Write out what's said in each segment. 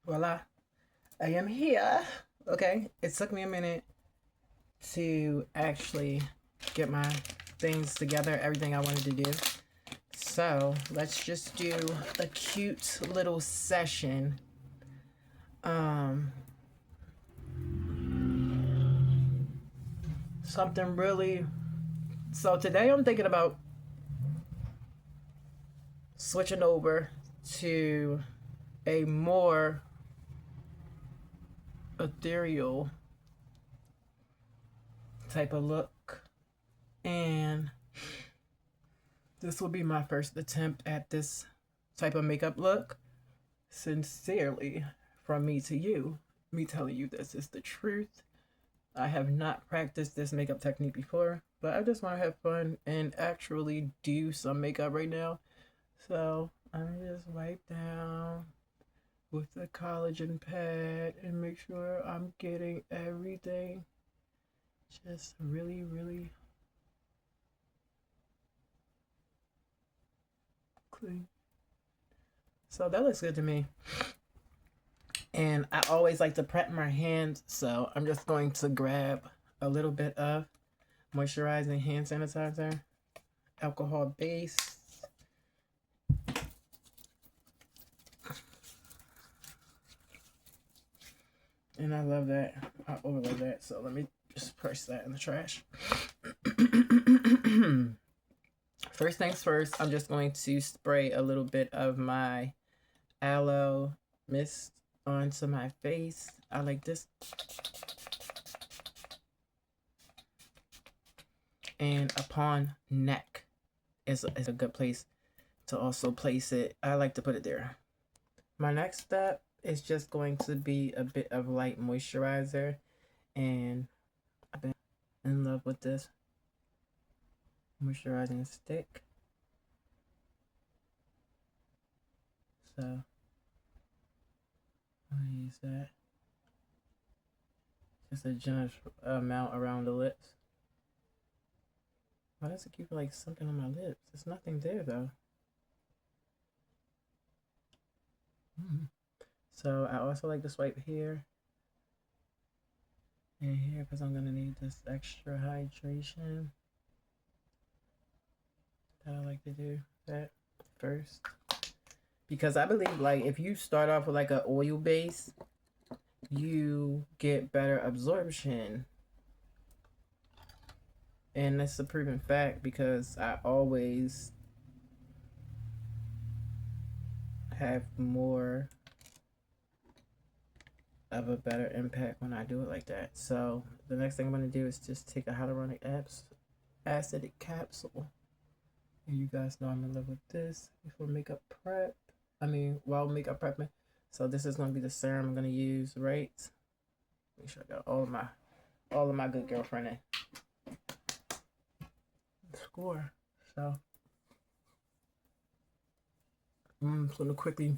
Voila, I am here. Okay, it took me a minute to actually get my things together, everything I wanted to do. So let's just do a cute little session. Um, Something really. So today I'm thinking about switching over to a more ethereal type of look, and this will be my first attempt at this type of makeup look. Sincerely, from me to you, me telling you this is the truth. I have not practiced this makeup technique before, but I just want to have fun and actually do some makeup right now. So I just wipe down with the collagen pad and make sure I'm getting everything just really, really clean. So that looks good to me. And I always like to prep my hands, so I'm just going to grab a little bit of moisturizing hand sanitizer, alcohol base. And I love that. I overlove that. So let me just press that in the trash. First things first, I'm just going to spray a little bit of my aloe mist onto my face. I like this. And upon neck is a good place to also place it. I like to put it there. My next step is just going to be a bit of light moisturizer, and I've been in love with this moisturizing stick. So I'm gonna use that. Just a generous amount around the lips. Why does it keep like something on my lips? There's nothing there though. So I also like to swipe here and here because I'm gonna need this extra hydration. That I like to do that first because I believe like if you start off with like an oil base, you get better absorption. And that's a proven fact because I always have more of a better impact when I do it like that. So the next thing I'm going to do is just take a hyaluronic acid capsule. And you guys know I'm in love with this before makeup prep. While makeup prepping. So this is going to be the serum I'm going to use, right? Make sure I got all of my good girlfriend in. Score. So I'm just going to quickly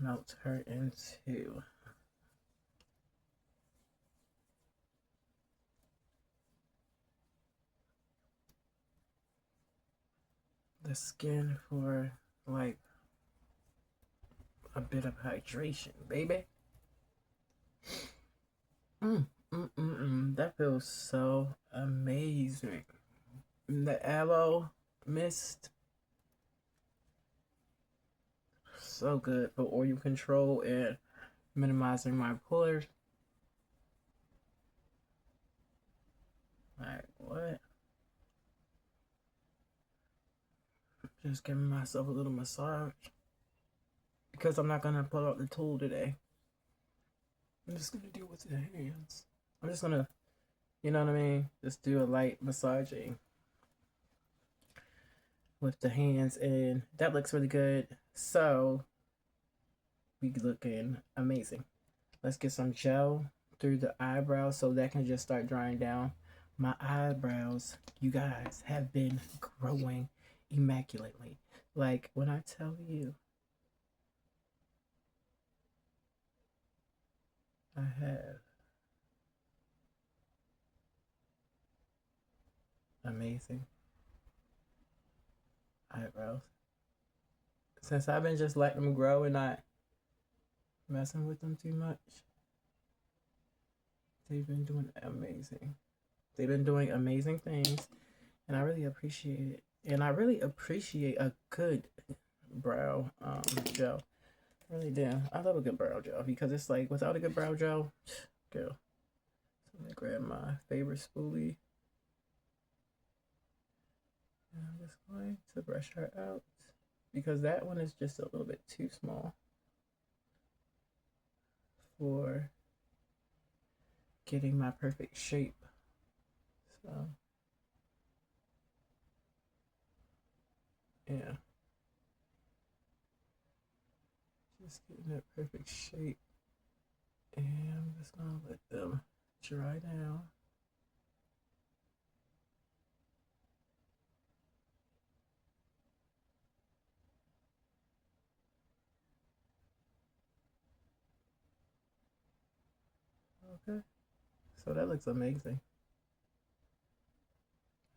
melt her into the skin for like a bit of hydration, baby. That feels so amazing. The aloe mist, so good for oil control and minimizing my pores. Like what? Just giving myself a little massage because I'm not gonna pull out the tool today. I'm just gonna do it with the hands. I'm just gonna, you know what I mean? Just do a light massaging with the hands, and that looks really good. So we looking amazing. Let's get some gel through the eyebrows so that can just start drying down. My eyebrows, you guys, have been growing immaculately. Like when I tell you, I have amazing eyebrows. since I've been just letting them grow and not messing with them too much, they've been doing amazing. They've been doing amazing things, and I really appreciate it. And I really appreciate a good brow gel. I really do. I love a good brow gel because it's like without a good brow gel, go. So I'm gonna grab my favorite spoolie. And I'm just going to brush her out because that one is just a little bit too small for getting my perfect shape. So, yeah. Just getting that perfect shape. And I'm just going to let them dry down. Okay. So that looks amazing.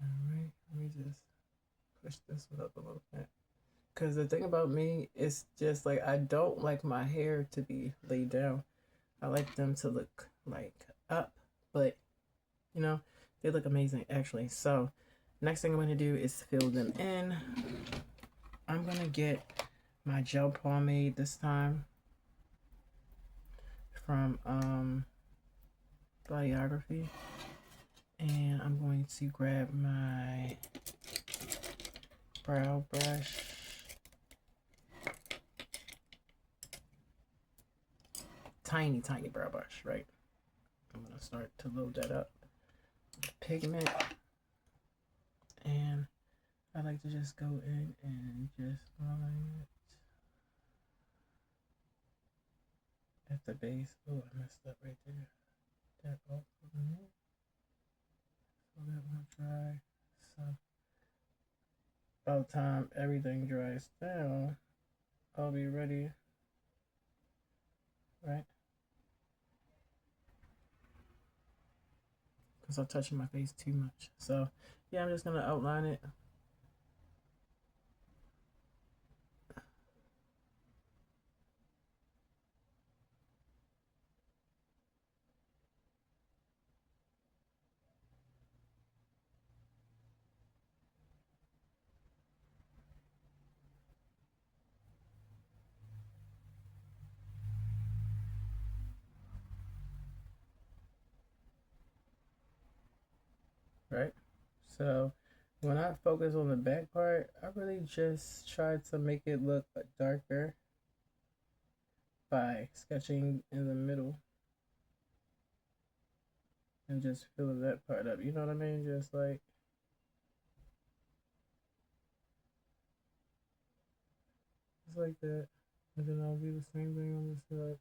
Alright, let me just push this one up a little bit. Because the thing about me is just like I don't like my hair to be laid down. I like them to look like up, but you know, they look amazing actually. So next thing I'm going to do is fill them in. I'm going to get my gel pomade this time from Biography. And I'm going to grab my brow brush. Tiny brow brush, right? I'm going to start to load that up with pigment. And I like to just go in and just line it at the base. Oh, I messed up right there. That off of me. So that won't dry. So by the time everything dries down, I'll be ready. Right? Because I'm touching my face too much. So yeah, I'm just gonna outline it. Right? So when I focus on the back part, I really just try to make it look darker by sketching in the middle and just filling that part up. You know what I mean? Just like that. And then I'll do the same thing on this side.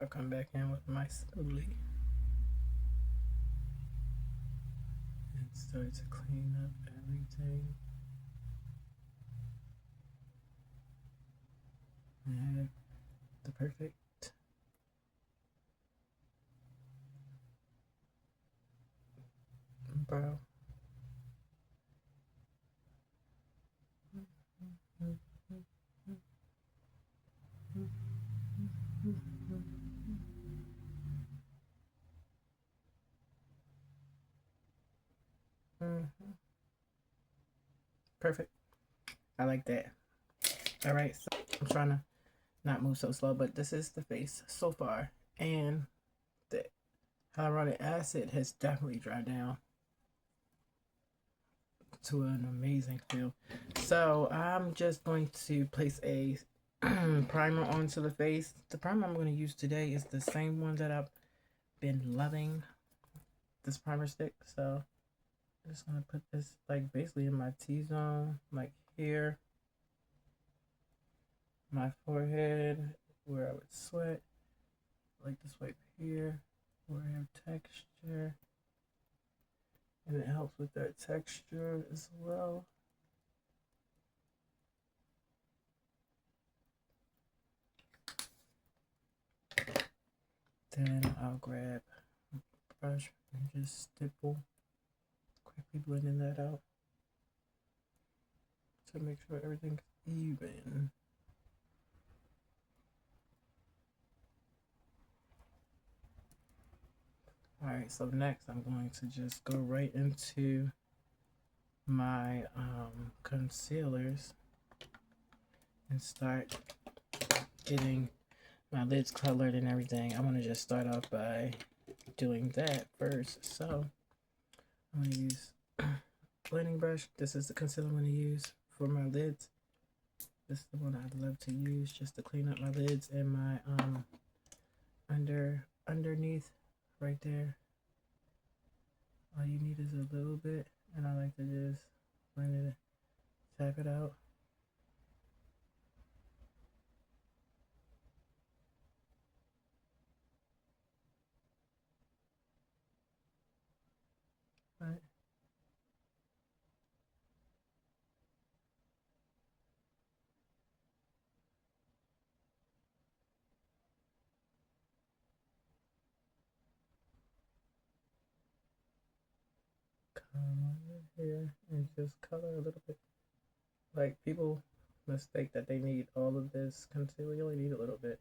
I'll come back in with my spoolie and start to clean up everything. And have the perfect brow. Perfect. I like that. All right, so I'm trying to not move so slow, but this is the face so far, and the hyaluronic acid has definitely dried down to an amazing feel. So I'm just going to place a primer onto the face. The primer I'm going to use today is the same one that I've been loving, this primer stick. So I'm just going to put this like basically in my T-zone, like here, my forehead, where I would sweat, like this right here, where I have texture. And it helps with that texture as well. Then I'll grab a brush and just stipple Quickly blending that out to make sure everything's even. Alright, so next I'm going to just go right into my concealers and start getting my lids colored and everything. I'm going to just start off by doing that first. So I'm going to use blending brush. This is the concealer I'm going to use for my lids. This is the one I love to use just to clean up my lids and my underneath right there. All you need is a little bit, and I like to just blend it, tap it out. Right. Come over here and just color a little bit. Like, people mistake that they need all of this concealer. You only need a little bit.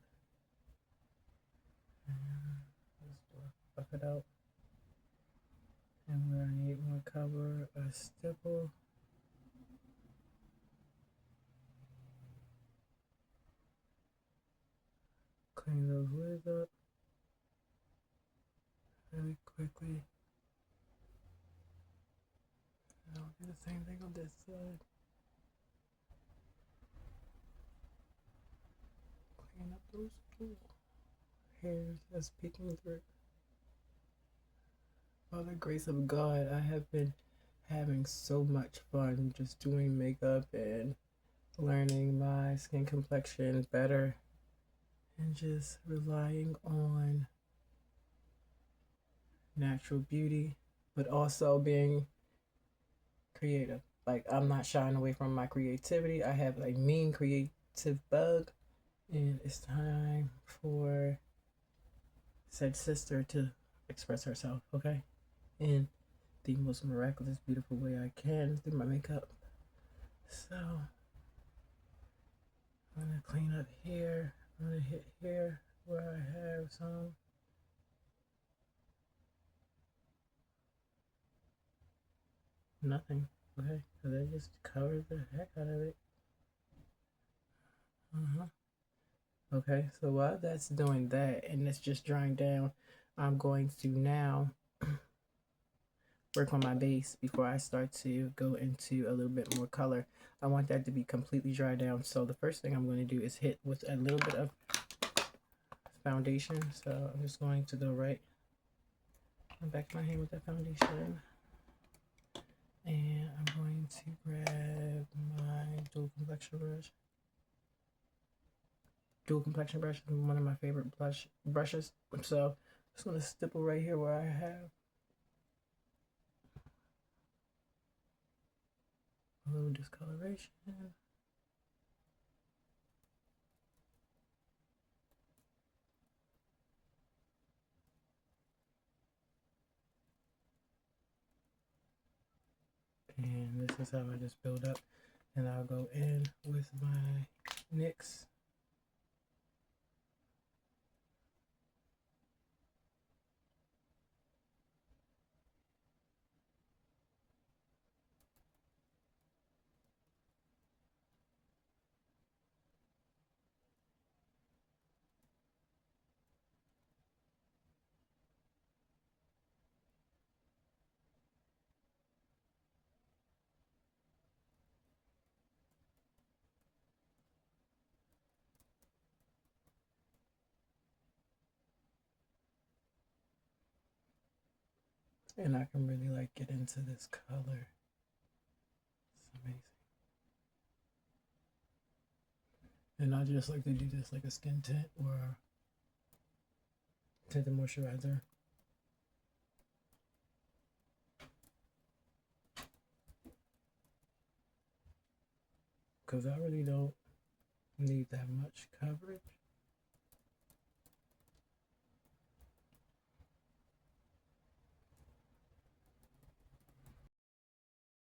Just buff it out. And where I need more cover, a stipple. Clean those lids up really quickly. And I'll do the same thing on this side. Clean up those little hairs that's peeking through. By the grace of God, I have been having so much fun just doing makeup and learning my skin complexion better and just relying on natural beauty, but also being creative. Like, I'm not shying away from my creativity. I have a mean creative bug, and it's time for said sister to express herself, okay? In the most miraculous, beautiful way I can through my makeup. So, I'm gonna clean up here. I'm gonna hit here where I have some. Nothing, okay? Because I just covered the heck out of it. Okay, so while that's doing that and it's just drying down, I'm going to now work on my base before I start to go into a little bit more color. I want that to be completely dry down. So the first thing I'm going to do is hit with a little bit of foundation. So I'm just going to go right back my hand with that foundation. And I'm going to grab my dual complexion brush. Dual complexion brush is one of my favorite brushes. So I'm just going to stipple right here where I have a little discoloration. And this is how I just build up. And I'll go in with my NYX. And I can really like get into this color. It's amazing. And I just like to do this like a skin tint or tinted moisturizer. Because I really don't need that much coverage.